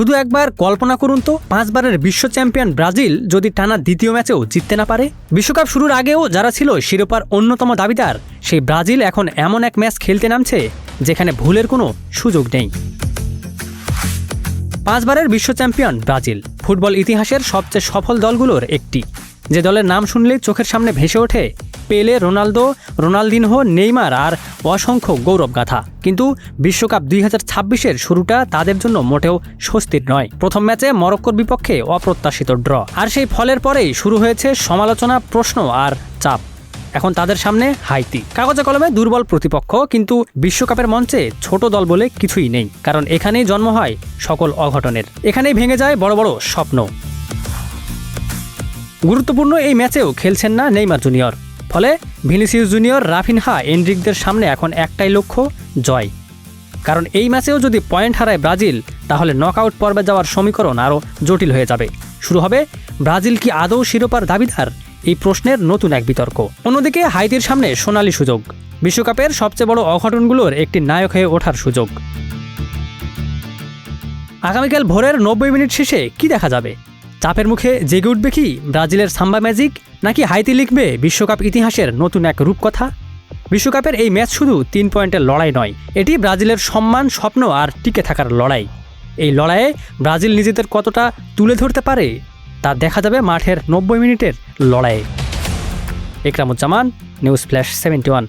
শুধু একবার কল্পনা করুন তো, 5 বারের বিশ্ব চ্যাম্পিয়ন ব্রাজিল যদি টানা দ্বিতীয় ম্যাচেও জিততে না পারে। বিশ্বকাপ শুরুর আগেও যারা ছিল শিরোপার অন্যতম দাবিদার, সেই ব্রাজিল এখন এমন এক ম্যাচ খেলতে নামছে যেখানে ভুলের কোনো সুযোগ নেই। 5 বারের বিশ্ব চ্যাম্পিয়ন ব্রাজিল ফুটবল ইতিহাসের সবচেয়ে সফল দলগুলোর একটি, যে দলের নাম শুনলেই চোখের সামনে ভেসে ওঠে পেলে, রোনালদো, রোনালদিনহো, নেইমার আর অসংখ্য গৌরবগাথা। কিন্তু বিশ্বকাপ 2026-এর শুরুটা তাদের জন্য মোটেও স্বস্তির নয়। প্রথম ম্যাচে মরক্কোর বিপক্ষে অপ্রত্যাশিত ড্র, আর সেই ফলের পরেই শুরু হয়েছে সমালোচনা, প্রশ্ন আর চাপ। এখন তাদের সামনে হাইতি, কাগজে কলমে দুর্বল প্রতিপক্ষ, কিন্তু বিশ্বকাপের মঞ্চে ছোট দল বলে কিছুই নেই। কারণ এখানেই জন্ম হয় সকল অঘটনের, এখানেই ভেঙে যায় বড় বড় স্বপ্ন। গুরুত্বপূর্ণ এই ম্যাচেও খেলছেন না নেইমার জুনিয়র, ফলে ভিনিসিয়াস জুনিয়র, রাফিনহা, এনরিকদের সামনে এখন একটাই লক্ষ্য, জয়। কারণ এই ম্যাচেও যদি পয়েন্ট হারায় ব্রাজিল, তাহলে নকআউট পর্বে যাওয়ার সমীকরণ আরও জটিল হয়ে যাবে। শুরু হবে ব্রাজিল কি আদৌ শিরোপার দাবিদার, এই প্রশ্নের নতুন এক বিতর্ক। অন্যদিকে হাইতির সামনে সোনালি সুযোগ, বিশ্বকাপের সবচেয়ে বড় অঘটনগুলোর একটি নায়ক হয়ে ওঠার সুযোগ। আগামীকাল ভোরের 90 মিনিট শেষে কি দেখা যাবে? চাপের মুখে জেগে উঠবে কি ব্রাজিলের সাম্বা ম্যাজিক, নাকি হাইতি লিখবে বিশ্বকাপ ইতিহাসের নতুন এক রূপকথা? বিশ্বকাপের এই ম্যাচ শুধু 3 পয়েন্টের লড়াই নয়, এটি ব্রাজিলের সম্মান, স্বপ্ন আর টিকে থাকার লড়াই। এই লড়াইয়ে ব্রাজিল নিজেদের কতটা তুলে ধরতে পারে তা দেখা যাবে মাঠের 90 মিনিটের লড়াইয়ে। Ikramuzzaman, news flash 71।